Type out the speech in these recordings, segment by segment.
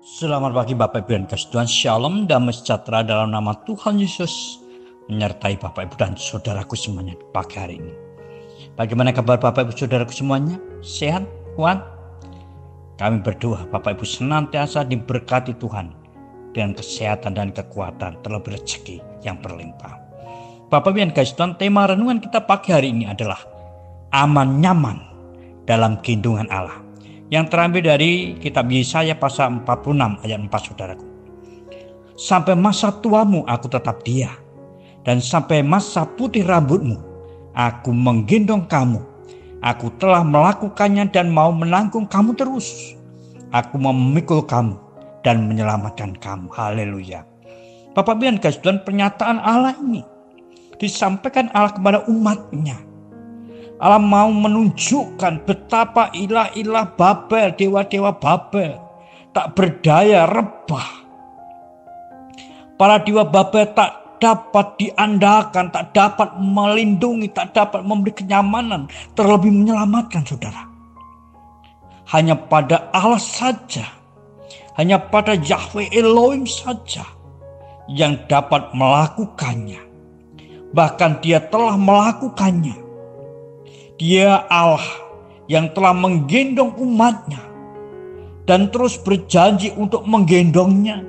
Selamat pagi Bapak Ibu dan kasih Tuhan, Shalom, damai sejahtera dalam nama Tuhan Yesus menyertai Bapak Ibu dan saudaraku semuanya pagi hari ini. Bagaimana kabar Bapak Ibu saudaraku semuanya? Sehat? Kuat? Kami berdoa Bapak Ibu senantiasa diberkati Tuhan dengan kesehatan dan kekuatan, terlebih rezeki yang berlimpah. Bapak Ibu dan kasih Tuhan, tema renungan kita pagi hari ini adalah aman nyaman dalam gendongan Allah, yang terambil dari kitab Yesaya pasal 46 ayat 4 saudaraku. Sampai masa tuamu aku tetap dia, dan sampai masa putih rambutmu aku menggendong kamu. Aku telah melakukannya dan mau menanggung kamu terus. Aku memikul kamu dan menyelamatkan kamu. Haleluya. Bapak Ibu dan kasih Tuhan, pernyataan Allah ini disampaikan Allah kepada umatnya. Allah mau menunjukkan betapa ilah-ilah Babel, dewa-dewa Babel tak berdaya, rebah. Para dewa Babel tak dapat diandalkan, tak dapat melindungi, tak dapat memberi kenyamanan, terlebih menyelamatkan saudara. Hanya pada Allah saja, hanya pada Yahweh Elohim saja yang dapat melakukannya. Bahkan dia telah melakukannya. Dia Allah yang telah menggendong umatnya dan terus berjanji untuk menggendongnya,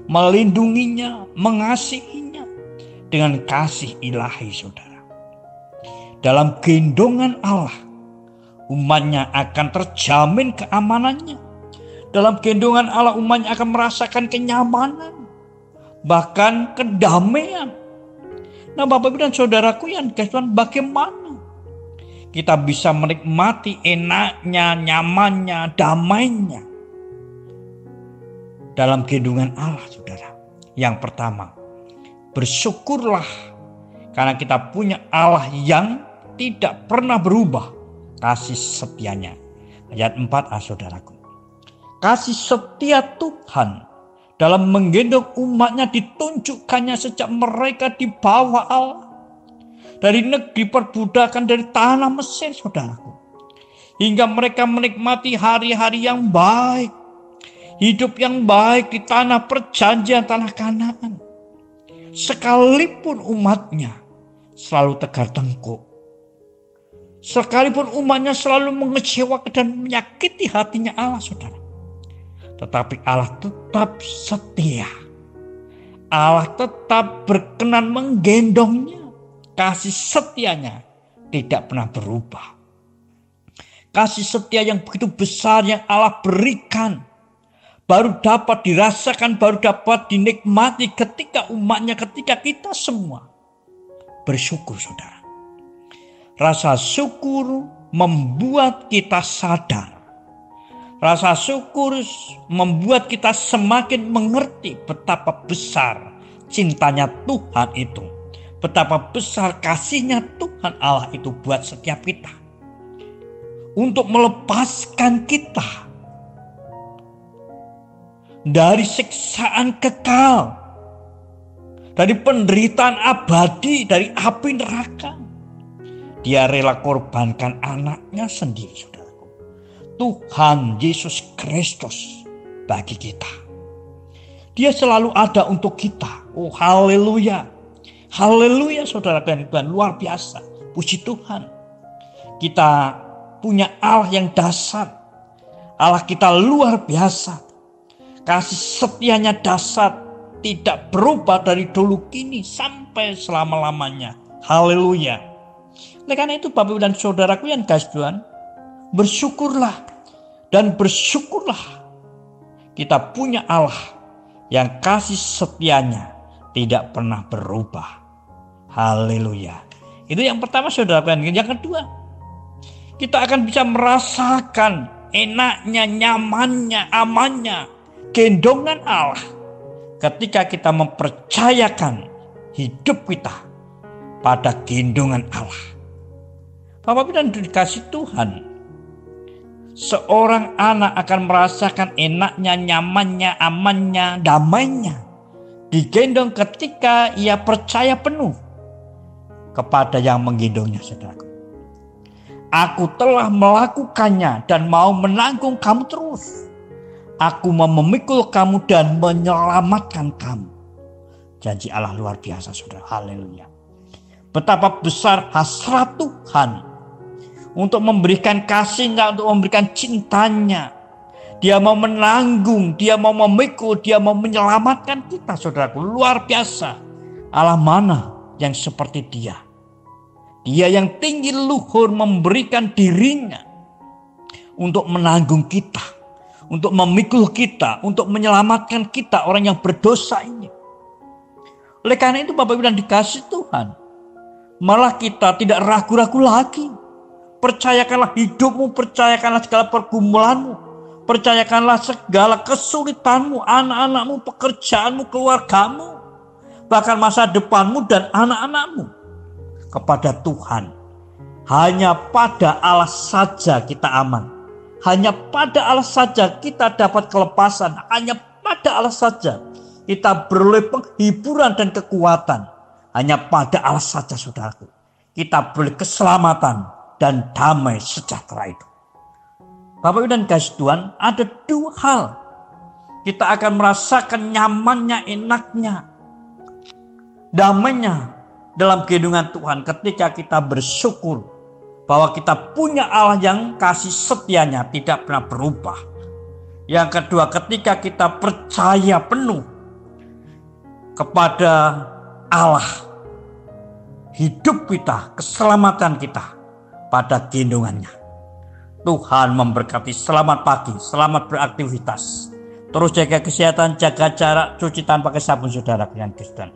melindunginya, mengasihinya dengan kasih ilahi saudara. Dalam gendongan Allah, umatnya akan terjamin keamanannya. Dalam gendongan Allah, umatnya akan merasakan kenyamanan, bahkan kedamaian. Nah Bapak Ibu dan saudaraku yang dikasih Tuhan, bagaimana kita bisa menikmati enaknya, nyamannya, damainya dalam gendongan Allah saudara? Yang pertama, bersyukurlah karena kita punya Allah yang tidak pernah berubah kasih setianya. Ayat 4a saudaraku. Kasih setia Tuhan dalam menggendong umatnya ditunjukkannya sejak mereka di bawah Allah. Dari negeri perbudakan, dari tanah Mesir saudaraku. Hingga mereka menikmati hari-hari yang baik. Hidup yang baik di tanah perjanjian, tanah Kanaan. Sekalipun umatnya selalu tegar tengkuk. Sekalipun umatnya selalu mengecewakan dan menyakiti hatinya Allah saudara. Tetapi Allah tetap setia. Allah tetap berkenan menggendongnya. Kasih setianya tidak pernah berubah. Kasih setia yang begitu besar yang Allah berikan baru dapat dirasakan, baru dapat dinikmati ketika umatnya, ketika kita semua bersyukur saudara. Rasa syukur membuat kita sadar. Rasa syukur membuat kita semakin mengerti betapa besar cintanya Tuhan itu. Betapa besar kasihnya Tuhan Allah itu buat setiap kita. Untuk melepaskan kita dari siksaan kekal. Dari penderitaan abadi, dari api neraka. Dia rela korbankan anaknya sendiri saudaraku. Tuhan Yesus Kristus bagi kita. Dia selalu ada untuk kita. Oh haleluya. Haleluya saudara dan Tuhan, luar biasa. Puji Tuhan. Kita punya Allah yang dahsyat. Allah kita luar biasa. Kasih setianya dahsyat, tidak berubah dari dulu kini sampai selama-lamanya. Haleluya. Oleh karena itu Bapak Ibu dan saudaraku yang kasih Tuhan, bersyukurlah dan bersyukurlah kita punya Allah yang kasih setianya tidak pernah berubah. Haleluya. Itu yang pertama saudara. Yang kedua, kita akan bisa merasakan enaknya, nyamannya, amannya gendongan Allah ketika kita mempercayakan hidup kita pada gendongan Allah. Bapak Ibu dan dikasih Tuhan, seorang anak akan merasakan enaknya, nyamannya, amannya, damainya digendong ketika ia percaya penuh kepada yang menggendongnya saudaraku. Aku telah melakukannya dan mau menanggung kamu terus. Aku mau memikul kamu dan menyelamatkan kamu. Janji Allah luar biasa, saudara. Haleluya. Betapa besar hasrat Tuhan untuk memberikan kasihnya, untuk memberikan cintanya. Dia mau menanggung, dia mau memikul, dia mau menyelamatkan kita, saudaraku. Luar biasa. Allah mana yang seperti dia? Dia yang tinggi luhur memberikan dirinya untuk menanggung kita, untuk memikul kita, untuk menyelamatkan kita, orang yang berdosa ini. Oleh karena itu Bapak Ibu dan dikasih Tuhan, malah kita tidak ragu-ragu lagi. Percayakanlah hidupmu, percayakanlah segala pergumulanmu, percayakanlah segala kesulitanmu, anak-anakmu, pekerjaanmu, keluargamu, bahkan masa depanmu dan anak-anakmu kepada Tuhan. Hanya pada Allah saja kita aman. Hanya pada Allah saja kita dapat kelepasan. Hanya pada Allah saja kita beroleh penghiburan dan kekuatan. Hanya pada Allah saja, saudaraku, kita beroleh keselamatan dan damai sejahtera itu. Bapak Ibu dan kasih Tuhan, ada dua hal. Kita akan merasakan nyamannya, enaknya, damainya dalam kehidupan Tuhan ketika kita bersyukur bahwa kita punya Allah yang kasih setianya tidak pernah berubah. Yang kedua, ketika kita percaya penuh kepada Allah, hidup kita, keselamatan kita pada gendongannya. Tuhan memberkati. Selamat pagi, selamat beraktivitas. Terus jaga kesehatan, jaga jarak, cuci tangan pakai sabun, saudara dengan Kristen.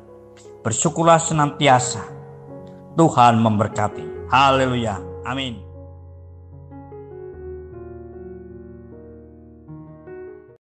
Bersyukurlah senantiasa. Tuhan memberkati. Haleluya. Amin.